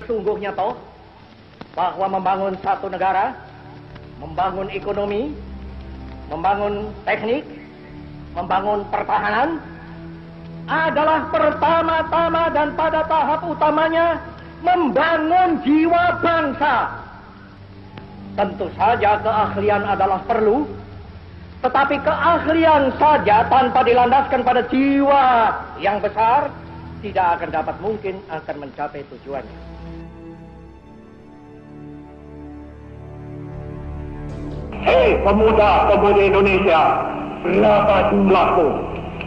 sesungguhnya toh bahwa membangun satu negara, membangun ekonomi, membangun teknik, membangun pertahanan adalah pertama-tama dan pada tahap utamanya membangun jiwa bangsa. Tentu saja keahlian adalah perlu, tetapi keahlian saja tanpa dilandaskan pada jiwa yang besar tidak akan dapat mungkin akan mencapai tujuannya. Hei pemuda-pemudi Indonesia, berapa jumlahmu?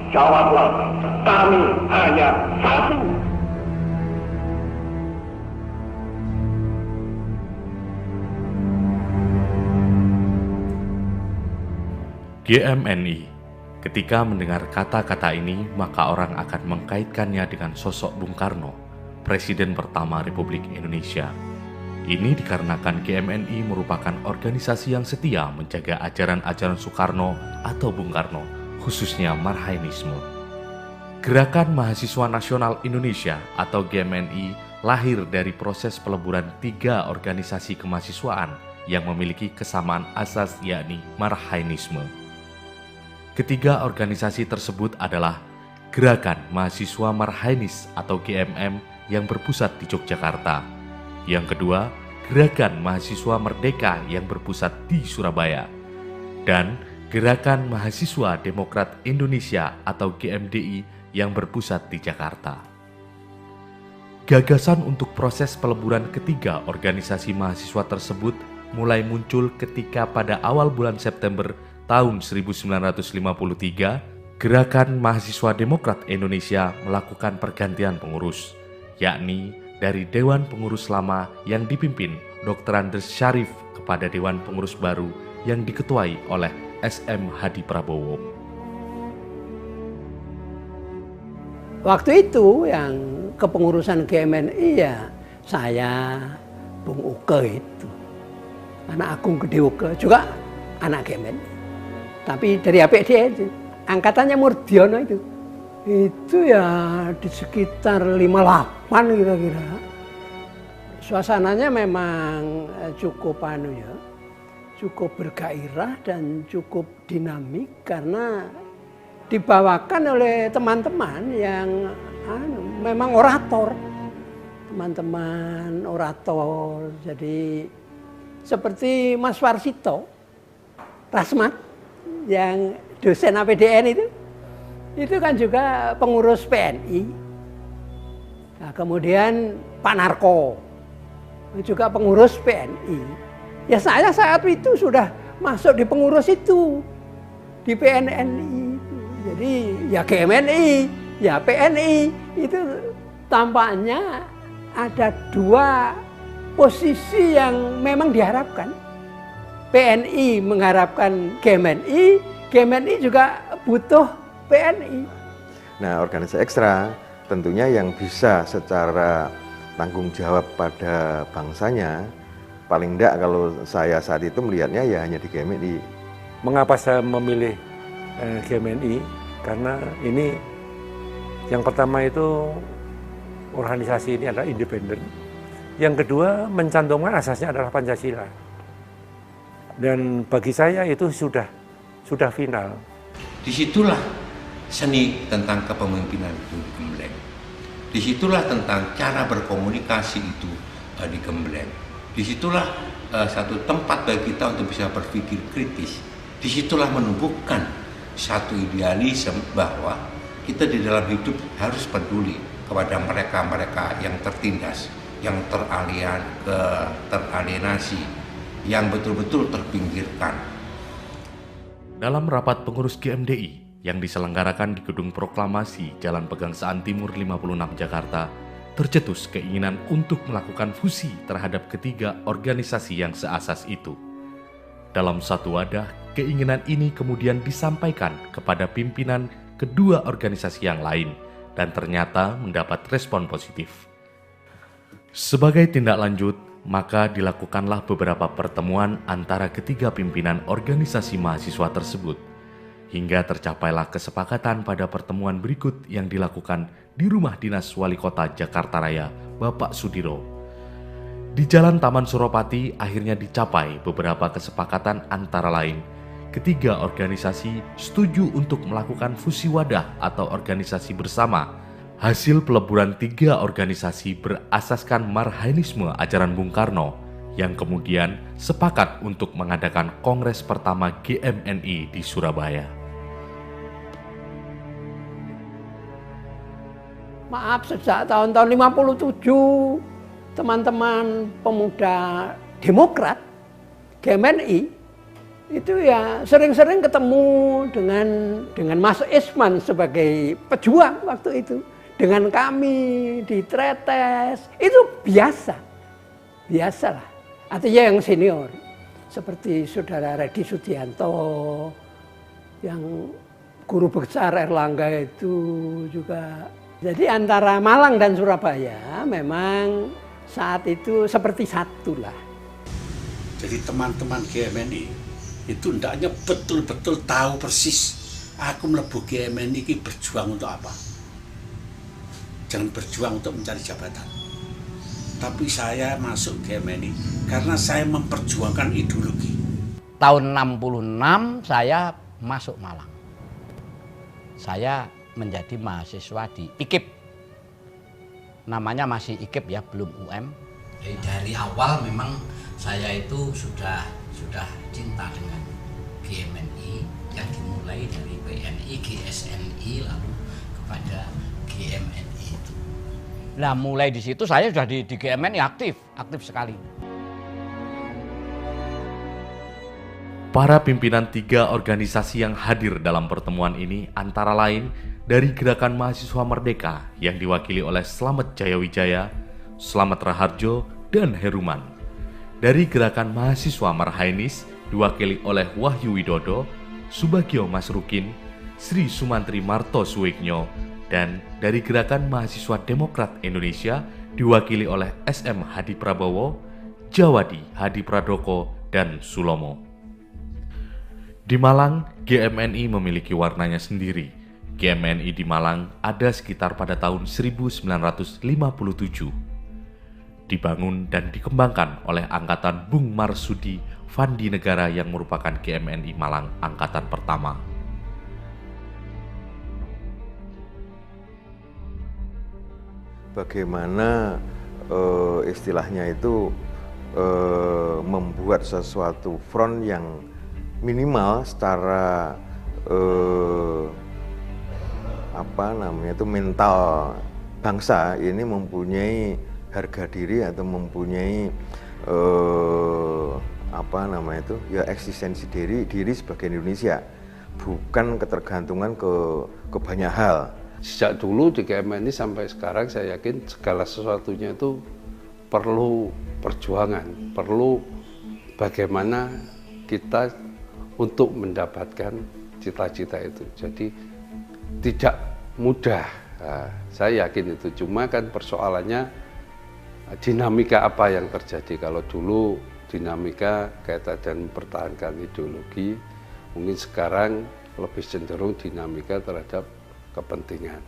Jawablah, kami hanya satu. GMNI. Ketika mendengar kata-kata ini, maka orang akan mengkaitkannya dengan sosok Bung Karno, Presiden pertama Republik Indonesia. Ini dikarenakan GMNI merupakan organisasi yang setia menjaga ajaran-ajaran Soekarno atau Bung Karno, khususnya Marhainisme. Gerakan Mahasiswa Nasional Indonesia atau GMNI lahir dari proses peleburan 3 organisasi kemahasiswaan yang memiliki kesamaan asas yakni Marhainisme. Ketiga organisasi tersebut adalah Gerakan Mahasiswa Marhainis atau GMM yang berpusat di Yogyakarta. Yang kedua, Gerakan Mahasiswa Merdeka yang berpusat di Surabaya. Dan Gerakan Mahasiswa Demokrat Indonesia atau GMDI yang berpusat di Jakarta. Gagasan untuk proses peleburan ketiga organisasi mahasiswa tersebut mulai muncul ketika pada awal bulan September tahun 1953, Gerakan Mahasiswa Demokrat Indonesia melakukan pergantian pengurus, yakni dari Dewan Pengurus Lama yang dipimpin Dr. Andes Syarif kepada Dewan Pengurus Baru yang diketuai oleh SM Hadi Prabowo. Waktu itu yang kepengurusan GMNI ya saya, Bung Uke itu, anak Agung Gede Uke, juga anak GMNI. Tapi dari APD itu, angkatannya Murdiono itu ya di sekitar 58 kira-kira. Suasananya memang cukup cukup bergairah dan cukup dinamik karena dibawakan oleh teman-teman yang memang orator. Teman-teman orator. Jadi seperti Mas Warsito Rasmat yang dosen APDN itu kan juga pengurus PNI. Nah, kemudian Pak Narko juga pengurus PNI. Ya saya saat itu sudah masuk di pengurus itu di PNNI. Jadi ya GMNI, ya PNI itu tampaknya ada 2 posisi yang memang diharapkan. PNI mengharapkan GMNI, GMNI juga butuh PNI. Nah, organisasi ekstra tentunya yang bisa secara tanggung jawab pada bangsanya, paling enggak kalau saya saat itu melihatnya ya hanya di GMNI. Mengapa saya memilih GMNI? Karena ini yang pertama itu organisasi ini adalah independen. Yang kedua mencantumkan asasnya adalah Pancasila. Dan bagi saya itu sudah final. Disitulah seni tentang kepemimpinan itu digembleng. Disitulah tentang cara berkomunikasi itu digembleng. Disitulah satu tempat bagi kita untuk bisa berpikir kritis. Disitulah menumbuhkan satu idealisme bahwa kita di dalam hidup harus peduli kepada mereka-mereka yang tertindas, yang teralienasi, yang betul-betul terpinggirkan. Dalam rapat pengurus GMDI yang diselenggarakan di Gedung Proklamasi Jalan Pegangsaan Timur 56 Jakarta, tercetus keinginan untuk melakukan fusi terhadap ketiga organisasi yang seasas itu. Dalam satu wadah, keinginan ini kemudian disampaikan kepada pimpinan kedua organisasi yang lain dan ternyata mendapat respon positif. Sebagai tindak lanjut, maka dilakukanlah beberapa pertemuan antara ketiga pimpinan organisasi mahasiswa tersebut, hingga tercapailah kesepakatan pada pertemuan berikut yang dilakukan di rumah dinas Wali Kota Jakarta Raya, Bapak Sudiro. Di Jalan Taman Suropati akhirnya dicapai beberapa kesepakatan antara lain. Ketiga organisasi setuju untuk melakukan fusi wadah atau organisasi bersama. Hasil peleburan 3 organisasi berasaskan marhainisme ajaran Bung Karno yang kemudian sepakat untuk mengadakan kongres pertama GMNI di Surabaya. Maaf, sejak tahun-tahun 57 teman-teman pemuda Demokrat GMNI itu ya sering-sering ketemu dengan Mas Isman sebagai pejuang waktu itu, dengan kami di Tretes, itu biasalah. Artinya yang senior seperti saudara Redi Sudianto, yang guru besar Erlangga itu juga. Jadi antara Malang dan Surabaya memang saat itu seperti satu lah. Jadi teman-teman GMNI itu hendaknya betul-betul tahu persis aku mlebu GMNI ini berjuang untuk apa. Jangan berjuang untuk mencari jabatan. Tapi saya masuk GMNI karena saya memperjuangkan ideologi. Tahun 66 saya masuk Malang. Saya menjadi mahasiswa di IKIP. Namanya masih IKIP ya, belum UM. Jadi dari awal memang saya itu sudah cinta dengan GMNI yang dimulai dari PNI, GSNI lalu kepada GMNI itu. Nah mulai di situ saya sudah di GMNI aktif sekali. Para pimpinan 3 organisasi yang hadir dalam pertemuan ini antara lain dari Gerakan Mahasiswa Merdeka yang diwakili oleh Slamet Jayawijaya, Slamet Raharjo, dan Heruman. Dari Gerakan Mahasiswa Marhainis diwakili oleh Wahyu Widodo, Subagio Masrukin, Sri Sumantri Marto Suwigno, dan dari Gerakan Mahasiswa Demokrat Indonesia diwakili oleh SM Hadi Prabowo, Jawadi Hadi Pradoko, dan Sulomo. Di Malang, GMNI memiliki warnanya sendiri. GMNI di Malang ada sekitar pada tahun 1957. Dibangun dan dikembangkan oleh angkatan Bung Marsudi Fandi Negara yang merupakan GMNI Malang angkatan pertama. Bagaimana istilahnya itu membuat sesuatu front yang minimal secara mental bangsa ini mempunyai harga diri atau mempunyai eksistensi diri sebagai Indonesia, bukan ketergantungan ke banyak hal. Sejak dulu di GMNI sampai sekarang saya yakin segala sesuatunya itu perlu perjuangan, perlu bagaimana kita untuk mendapatkan cita-cita itu. Jadi tidak mudah, saya yakin itu. Cuma kan persoalannya dinamika apa yang terjadi. Kalau dulu dinamika kaitan dan mempertahankan ideologi, mungkin sekarang lebih cenderung dinamika terhadap kepentingan.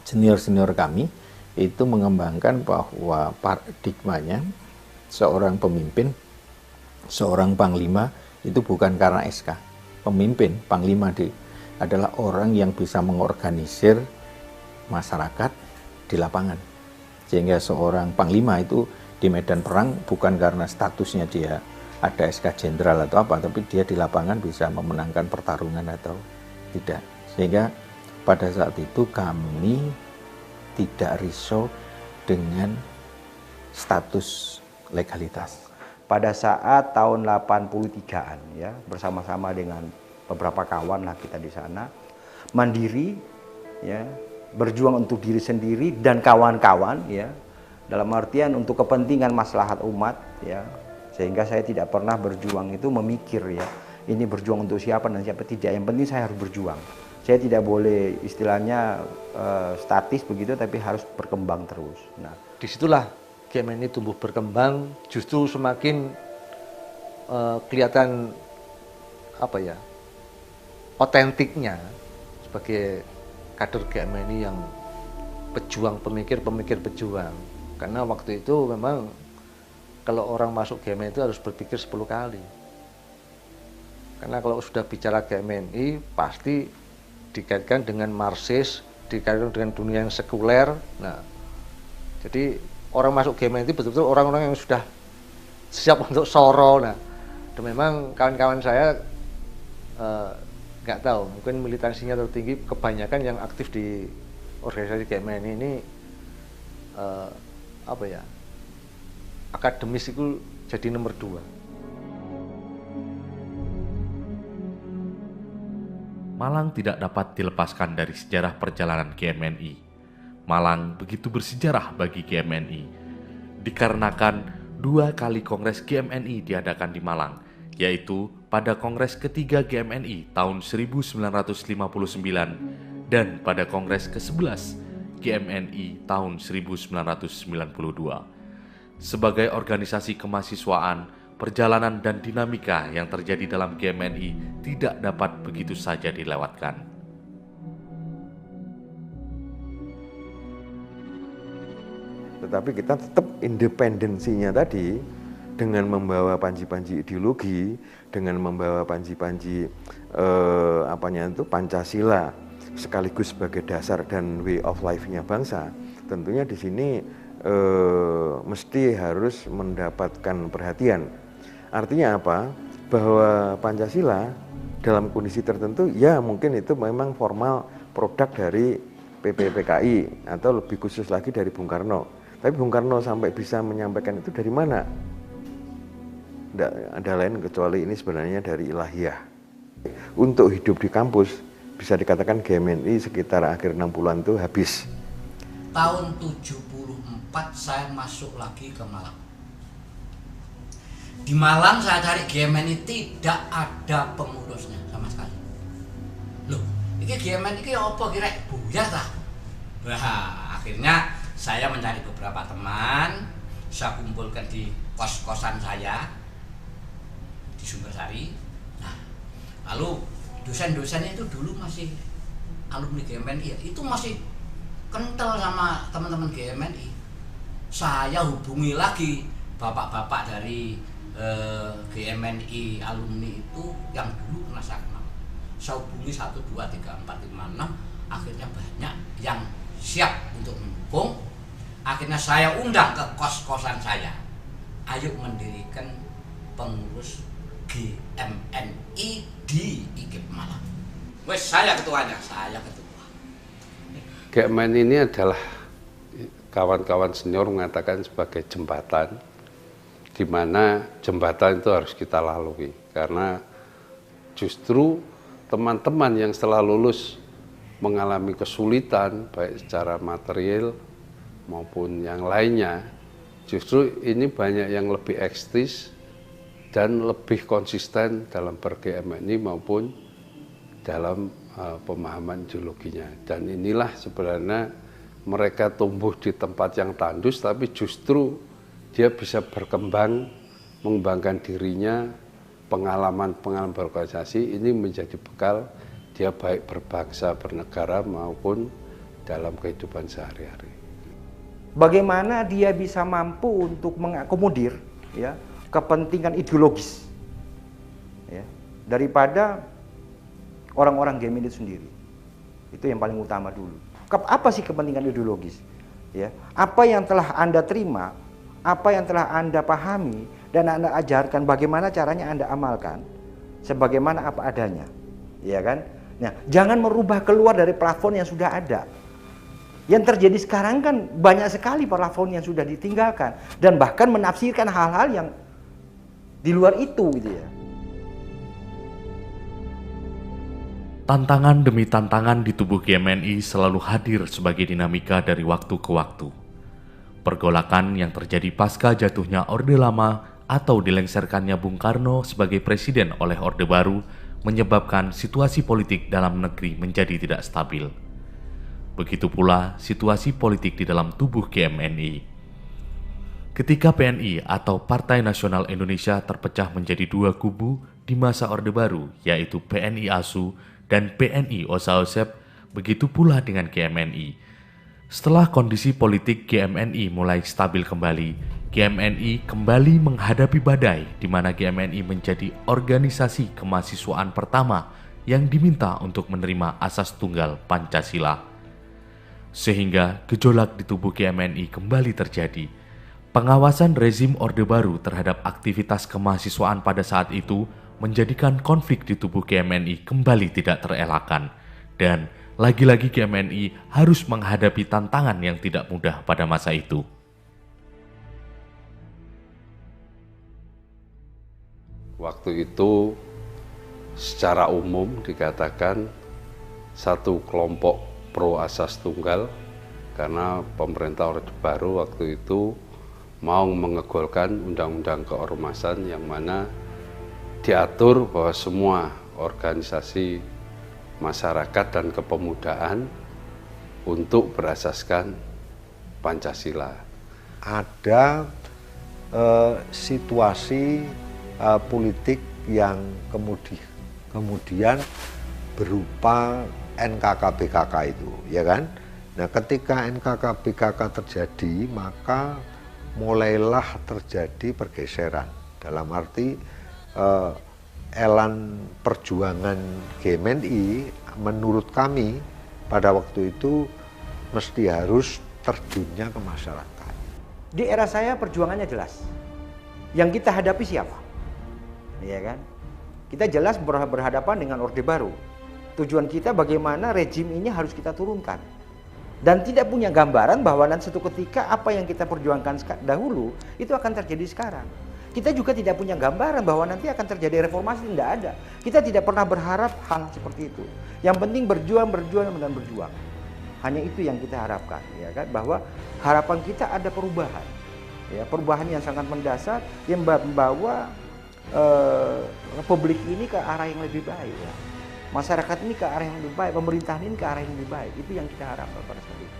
Senior-senior kami itu mengembangkan bahwa paradigmanya seorang pemimpin, seorang panglima itu bukan karena SK. Pemimpin, panglima adalah orang yang bisa mengorganisir masyarakat di lapangan. Sehingga seorang panglima itu di medan perang bukan karena statusnya dia ada SK jenderal atau apa, tapi dia di lapangan bisa memenangkan pertarungan atau tidak. Sehingga pada saat itu kami tidak risau dengan status legalitas. Pada saat tahun 83-an ya, bersama-sama dengan beberapa kawan lah kita di sana, mandiri ya, berjuang untuk diri sendiri dan kawan-kawan ya, dalam artian untuk kepentingan maslahat umat ya, sehingga saya tidak pernah berjuang itu memikir ya, ini berjuang untuk siapa dan siapa tidak, yang penting saya harus berjuang. Saya tidak boleh istilahnya statis begitu, tapi harus berkembang terus. Nah, disitulah GMNI tumbuh berkembang, justru semakin kelihatan otentiknya sebagai kader GMNI yang pejuang, pemikir pejuang. Karena waktu itu memang kalau orang masuk GMNI itu harus berpikir 10 kali. Karena kalau sudah bicara GMNI pasti dikaitkan dengan Marxis, dikaitkan dengan dunia yang sekuler. Nah, jadi orang masuk GMNI itu betul-betul orang-orang yang sudah siap untuk soro. Nah, dan memang kawan-kawan saya nggak tahu, mungkin militansinya tertinggi, kebanyakan yang aktif di organisasi GMNI ini akademis itu jadi nomor 2. Malang tidak dapat dilepaskan dari sejarah perjalanan GMNI. Malang begitu bersejarah bagi GMNI, dikarenakan 2 kali kongres GMNI diadakan di Malang, yaitu pada Kongres ketiga GMNI tahun 1959 dan pada Kongres ke-11 GMNI tahun 1992. Sebagai organisasi kemahasiswaan, perjalanan dan dinamika yang terjadi dalam GMNI tidak dapat begitu saja dilewatkan. Tetapi kita tetap independensinya tadi, dengan membawa panji-panji ideologi, dengan membawa panji-panji Pancasila sekaligus sebagai dasar dan way of life-nya bangsa. Tentunya di sini mesti harus mendapatkan perhatian. Artinya apa? Bahwa Pancasila dalam kondisi tertentu ya mungkin itu memang formal produk dari PPPKI atau lebih khusus lagi dari Bung Karno. Tapi Bung Karno sampai bisa menyampaikan itu dari mana? Tidak ada lain kecuali ini sebenarnya dari ilahiyah. Untuk hidup di kampus bisa dikatakan GMNI sekitar akhir 60-an itu habis. Tahun 74 saya masuk lagi ke Malang. Di Malang saya cari GMNI tidak ada pengurusnya sama sekali. Loh, ini GMNI ini apa kira buyar tak? Wah, akhirnya saya mencari beberapa teman, saya kumpulkan di kos-kosan saya di Sumbersari. Nah, lalu dosen-dosennya itu dulu masih alumni GMNI, itu masih kental sama teman-teman GMNI. Saya hubungi lagi bapak-bapak dari GMNI alumni itu yang dulu pernah saya kenal. Saya hubungi 1, 2, 3, 4, 5, 6, akhirnya banyak yang siap untuk mendukung. Akhirnya saya undang ke kos-kosan saya, ayo mendirikan pengurus GMNI di IKIP Malang. Wes, saya ketuanya, saya ketua. GMNI ini adalah kawan-kawan senior mengatakan sebagai jembatan, di mana jembatan itu harus kita lalui. Karena justru teman-teman yang setelah lulus mengalami kesulitan, baik secara material maupun yang lainnya, justru ini banyak yang lebih eksis dan lebih konsisten dalam ber-GMNI maupun dalam pemahaman ideologinya. Dan inilah sebenarnya mereka tumbuh di tempat yang tandus, tapi justru dia bisa berkembang, mengembangkan dirinya, pengalaman-pengalaman berorganisasi ini menjadi bekal dia baik berbangsa, bernegara maupun dalam kehidupan sehari-hari. Bagaimana dia bisa mampu untuk mengakomodir ya kepentingan ideologis ya, daripada orang-orang GMNI itu sendiri. Itu yang paling utama dulu. Apa sih kepentingan ideologis? Ya, apa yang telah Anda terima, apa yang telah Anda pahami dan Anda ajarkan, bagaimana caranya Anda amalkan sebagaimana apa adanya. Ya kan? Nah, jangan merubah keluar dari plafon yang sudah ada. Yang terjadi sekarang kan banyak sekali plafon yang sudah ditinggalkan dan bahkan menafsirkan hal-hal yang di luar itu gitu ya. Tantangan demi tantangan di tubuh GMNI selalu hadir sebagai dinamika dari waktu ke waktu. Pergolakan yang terjadi pasca jatuhnya Orde Lama atau dilengserkannya Bung Karno sebagai presiden oleh Orde Baru menyebabkan situasi politik dalam negeri menjadi tidak stabil. Begitu pula situasi politik di dalam tubuh GMNI. Ketika PNI atau Partai Nasional Indonesia terpecah menjadi 2 kubu di masa Orde Baru, yaitu PNI ASU dan PNI OSA-OSEP, begitu pula dengan GMNI. Setelah kondisi politik GMNI mulai stabil kembali, GMNI kembali menghadapi badai di mana GMNI menjadi organisasi kemahasiswaan pertama yang diminta untuk menerima asas tunggal Pancasila. Sehingga gejolak di tubuh GMNI kembali terjadi. Pengawasan rezim Orde Baru terhadap aktivitas kemahasiswaan pada saat itu menjadikan konflik di tubuh GMNI kembali tidak terelakkan. Dan lagi-lagi GMNI harus menghadapi tantangan yang tidak mudah pada masa itu. Waktu itu secara umum dikatakan satu kelompok pro asas tunggal karena pemerintah Orde Baru waktu itu mau mengegolkan undang-undang keormasan yang mana diatur bahwa semua organisasi masyarakat dan kepemudaan untuk berasaskan Pancasila. Ada situasi politik yang kemudian berupa NKK-BKK itu, ya kan? Nah, ketika NKK-BKK terjadi, maka mulailah terjadi pergeseran. Dalam arti elan perjuangan GMNI menurut kami pada waktu itu mesti harus terjunnya ke masyarakat. Di era saya perjuangannya jelas. Yang kita hadapi siapa? Ya kan? Kita jelas berhadapan dengan Orde Baru. Tujuan kita bagaimana rejim ini harus kita turunkan. Dan tidak punya gambaran bahwa nanti suatu ketika apa yang kita perjuangkan dahulu itu akan terjadi sekarang. Kita juga tidak punya gambaran bahwa nanti akan terjadi reformasi, tidak ada. Kita tidak pernah berharap hal seperti itu. Yang penting berjuang dan berjuang. Hanya itu yang kita harapkan, ya kan? Bahwa harapan kita ada perubahan. Ya, perubahan yang sangat mendasar yang membawa Republik ini ke arah yang lebih baik, ya. Masyarakat ini ke arah yang lebih baik, pemerintahan ini ke arah yang lebih baik. Itu yang kita harapkan pada saat itu.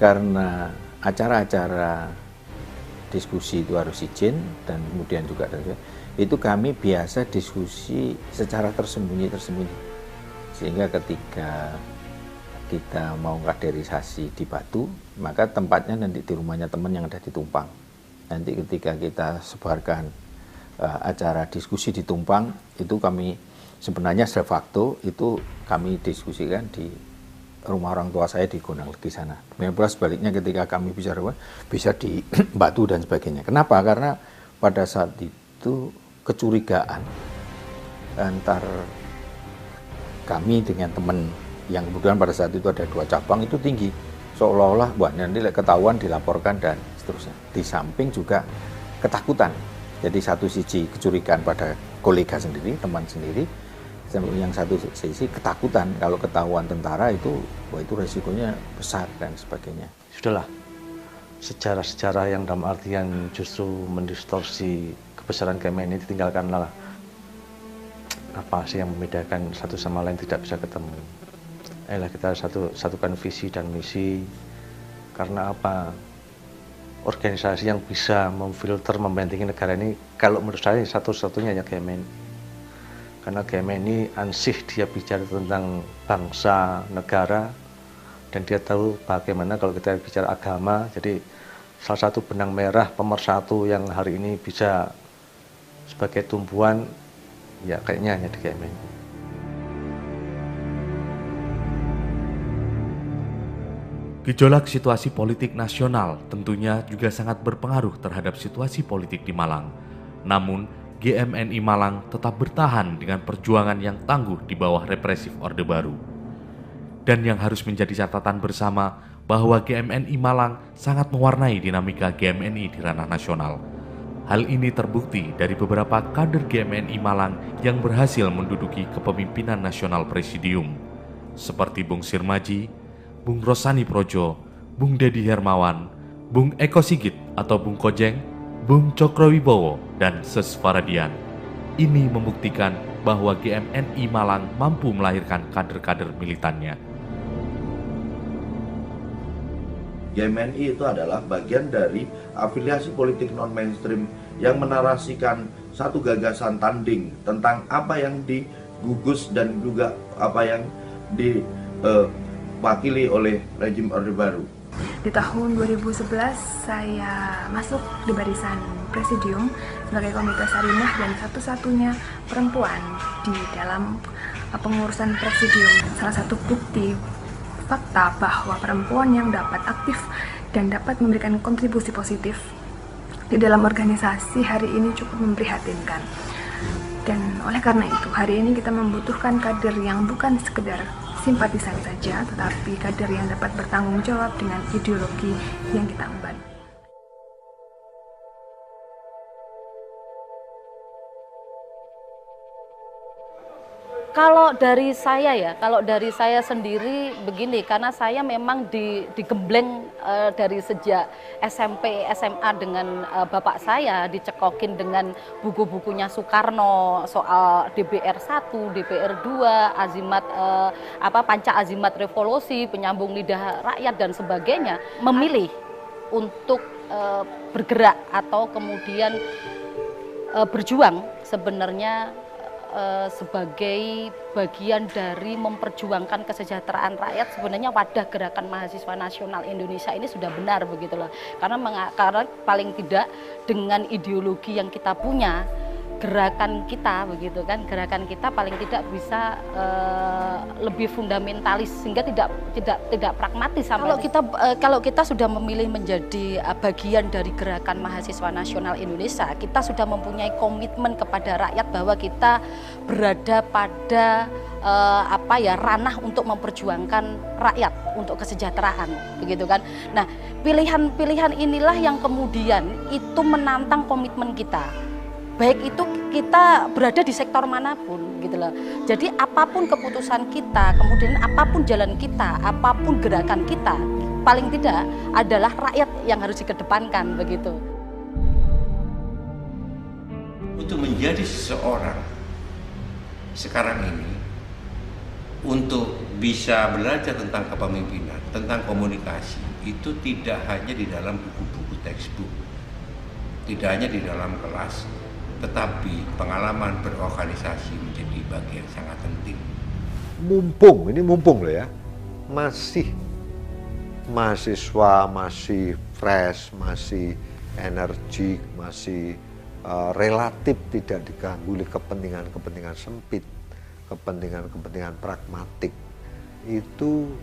Karena acara-acara diskusi itu harus izin dan kemudian juga itu kami biasa diskusi secara tersembunyi sehingga ketika kita mau kaderisasi di Batu, maka tempatnya nanti di rumahnya teman yang ada di Tumpang. Nanti ketika kita sebarkan acara diskusi di Tumpang, itu kami sebenarnya de facto itu kami diskusikan di rumah orang tua saya di Gonang Legi sana. Memang sebaliknya ketika kami bicara bisa di Batu dan sebagainya. Kenapa? Karena pada saat itu kecurigaan antar kami dengan teman yang kemudian pada saat itu ada 2 cabang itu tinggi. Seolah-olah nanti ketahuan dilaporkan dan seterusnya. Di samping juga ketakutan. Jadi satu sisi kecurigaan pada kolega sendiri, teman sendiri. Yang satu sisi ketakutan kalau ketahuan tentara itu, wah itu resikonya besar dan sebagainya. Sudahlah, sejarah-sejarah yang dalam artian justru mendistorsi kebesaran GMNI ditinggalkanlah. Apa sih yang membedakan satu sama lain tidak bisa ketemu. Ayolah kita satukan visi dan misi. Karena apa? Organisasi yang bisa memfilter, membentengi negara ini, kalau menurut saya satu-satunya ya GMNI. Karena GMNI ansih dia bicara tentang bangsa, negara, dan dia tahu bagaimana kalau kita bicara agama. Jadi salah satu benang merah pemersatu yang hari ini bisa sebagai tumpuan, ya kayaknya hanya di GMNI. Gejolak situasi politik nasional tentunya juga sangat berpengaruh terhadap situasi politik di Malang. Namun, GMNI Malang tetap bertahan dengan perjuangan yang tangguh di bawah represif Orde Baru. Dan yang harus menjadi catatan bersama bahwa GMNI Malang sangat mewarnai dinamika GMNI di ranah nasional. Hal ini terbukti dari beberapa kader GMNI Malang yang berhasil menduduki kepemimpinan nasional presidium, seperti Bung Sirmaji, Bung Rosani Projo, Bung Dedi Hermawan, Bung Eko Sigit atau Bung Kojeng, Bung Cokrowibowo, dan Ses Faradian. Ini membuktikan bahwa GMNI Malang mampu melahirkan kader-kader militannya. GMNI itu adalah bagian dari afiliasi politik non-mainstream yang menarasikan satu gagasan tanding tentang apa yang digugus dan juga apa yang diwakili oleh rejim Orde Baru. Di tahun 2011 saya masuk di barisan presidium sebagai komite sarinah dan satu-satunya perempuan di dalam pengurusan presidium. Salah satu bukti fakta bahwa perempuan yang dapat aktif dan dapat memberikan kontribusi positif di dalam organisasi hari ini cukup memprihatinkan. Dan oleh karena itu, hari ini kita membutuhkan kader yang bukan sekedar simpatisan saja, tetapi kader yang dapat bertanggung jawab dengan ideologi yang kita emban. Kalau dari saya sendiri begini, karena saya memang digembleng dari sejak SMP, SMA dengan bapak saya, dicekokin dengan buku-bukunya Soekarno soal DBR 1, DBR 2, azimat panca azimat revolusi, penyambung lidah rakyat dan sebagainya, memilih untuk bergerak atau kemudian berjuang sebenarnya sebagai bagian dari memperjuangkan kesejahteraan rakyat. Sebenarnya wadah Gerakan Mahasiswa Nasional Indonesia ini sudah benar begitu loh. Karena paling tidak dengan ideologi yang kita punya, gerakan kita begitu kan, gerakan kita paling tidak bisa lebih fundamentalis sehingga tidak pragmatis. Kalau kita sudah memilih menjadi bagian dari Gerakan Mahasiswa Nasional Indonesia, kita sudah mempunyai komitmen kepada rakyat bahwa kita berada pada ranah untuk memperjuangkan rakyat untuk kesejahteraan begitu kan. Nah, pilihan-pilihan inilah yang kemudian itu menantang komitmen kita. Baik itu kita berada di sektor manapun gitu loh. Jadi apapun keputusan kita, kemudian apapun jalan kita, apapun gerakan kita, paling tidak adalah rakyat yang harus dikedepankan begitu. Untuk menjadi seseorang sekarang ini, untuk bisa belajar tentang kepemimpinan, tentang komunikasi, itu tidak hanya di dalam buku-buku textbook, tidak hanya di dalam kelas, tetapi pengalaman berorganisasi menjadi bagian sangat penting. Ini mumpung loh ya, masih mahasiswa, masih fresh, masih energik, masih relatif tidak diganggu oleh kepentingan-kepentingan sempit, kepentingan-kepentingan pragmatik. Itu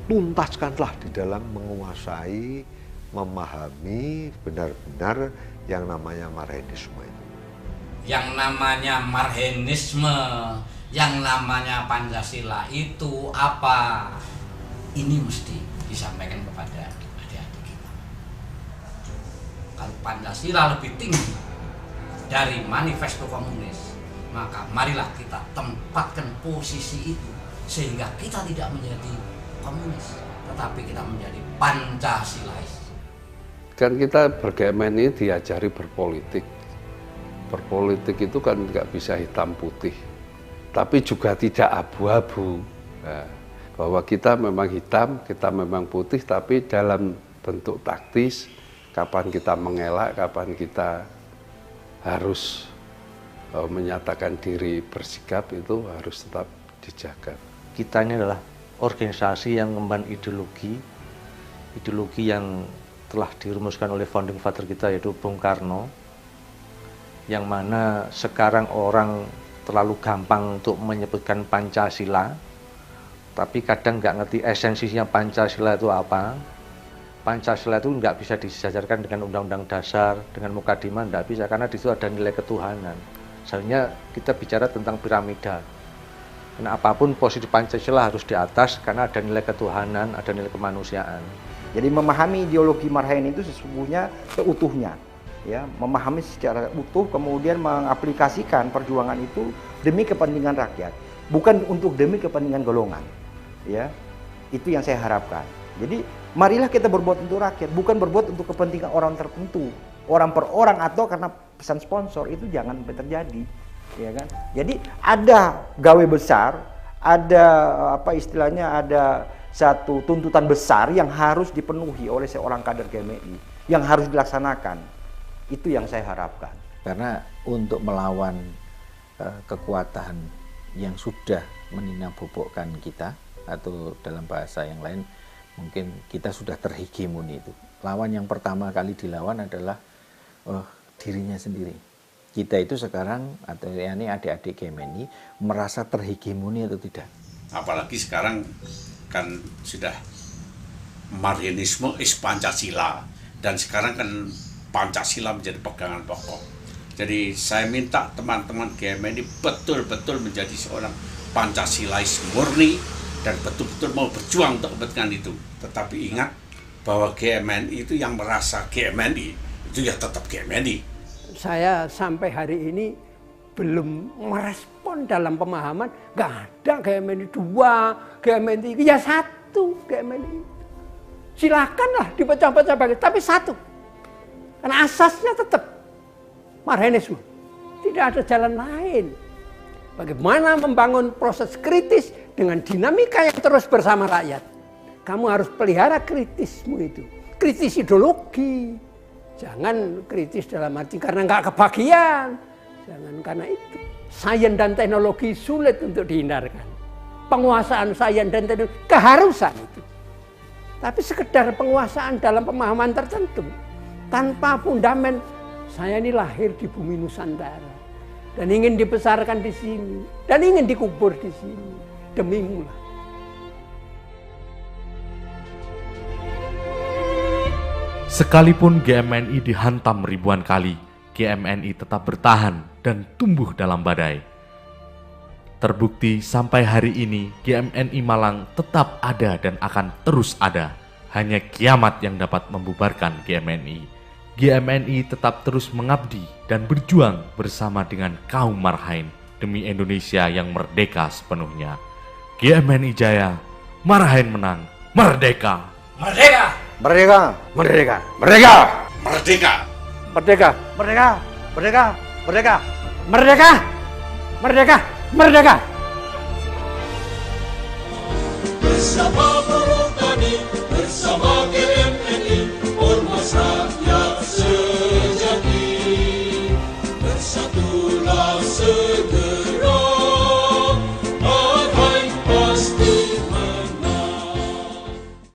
tuntaskanlah di dalam menguasai, memahami benar-benar yang namanya Marxisme itu. Yang namanya Marxisme, yang namanya Pancasila itu apa? Ini mesti disampaikan kepada adik-adik kita. Kalau Pancasila lebih tinggi dari manifesto komunis, maka marilah kita tempatkan posisi itu sehingga kita tidak menjadi komunis, tetapi kita menjadi Pancasilais. Kan kita ini diajari berpolitik. Berpolitik itu kan nggak bisa hitam putih, tapi juga tidak abu-abu. Nah, bahwa kita memang hitam, kita memang putih, tapi dalam bentuk taktis, kapan kita mengelak, kapan kita harus menyatakan diri bersikap, itu harus tetap dijaga. Kita ini adalah organisasi yang mengemban ideologi yang telah dirumuskan oleh founding father kita, yaitu Bung Karno, yang mana sekarang orang terlalu gampang untuk menyebutkan Pancasila, tapi kadang nggak ngerti esensinya Pancasila itu apa. Pancasila itu nggak bisa disejajarkan dengan Undang-Undang Dasar, dengan Mukadimah, nggak bisa, karena di situ ada nilai ketuhanan. Sebenarnya kita bicara tentang piramida. Karena apapun posisi Pancasila harus di atas, karena ada nilai ketuhanan, ada nilai kemanusiaan. Jadi memahami ideologi Marxisme itu sesungguhnya seutuhnya, ya, memahami secara utuh, kemudian mengaplikasikan perjuangan itu demi kepentingan rakyat, bukan untuk demi kepentingan golongan, ya. Itu yang saya harapkan. Jadi marilah kita berbuat untuk rakyat, bukan berbuat untuk kepentingan orang tertentu, orang per orang atau karena pesan sponsor. Itu jangan sampai terjadi, ya kan. Jadi ada gawe besar, ada ada satu tuntutan besar yang harus dipenuhi oleh seorang kader GMI, yang harus dilaksanakan. Itu yang saya harapkan. Karena untuk melawan kekuatan yang sudah meninabobokkan kita, atau dalam bahasa yang lain mungkin kita sudah terhegemoni itu. Lawan yang pertama kali dilawan adalah dirinya sendiri. Kita itu sekarang, atau ini adik-adik GMNI, merasa terhegemoni atau tidak? Apalagi sekarang kan sudah Marxisme is Pancasila, dan sekarang kan Pancasila menjadi pegangan pokok. Jadi saya minta teman-teman GMNI betul-betul menjadi seorang Pancasilais murni dan betul-betul mau berjuang untuk kepentingan itu. Tetapi ingat bahwa GMNI itu yang merasa GMNI itu ya tetap GMNI. Saya sampai hari ini belum merespon dalam pemahaman, nggak ada GMNI 2, GMNI 3, ya 1 GMNI. Silakanlah dipecah-pecah bagi, tapi 1. Karena asasnya tetap Marxisme. Tidak ada jalan lain. Bagaimana membangun proses kritis dengan dinamika yang terus bersama rakyat. Kamu harus pelihara kritismu itu. Kritis ideologi. Jangan kritis dalam arti karena nggak kebagian. Jangan karena itu. Sains dan teknologi sulit untuk dihindarkan. Penguasaan sains dan teknologi keharusan itu. Tapi sekedar penguasaan dalam pemahaman tertentu. Tanpa fundamen, saya ini lahir di bumi Nusantara. Dan ingin dibesarkan di sini. Dan ingin dikubur di sini. Demimu lah. Sekalipun GMNI dihantam ribuan kali, GMNI tetap bertahan dan tumbuh dalam badai. Terbukti sampai hari ini GMNI Malang tetap ada dan akan terus ada. Hanya kiamat yang dapat membubarkan GMNI. GMNI tetap terus mengabdi dan berjuang bersama dengan kaum Marhain demi Indonesia yang merdeka sepenuhnya. GMNI Jaya, Marhain menang, merdeka! Merdeka! Merdeka! Merdeka! Merdeka! Merdeka! Merdeka! Merdeka! Merdeka! Merdeka! Merdeka! Merdeka! Merdeka! Bersama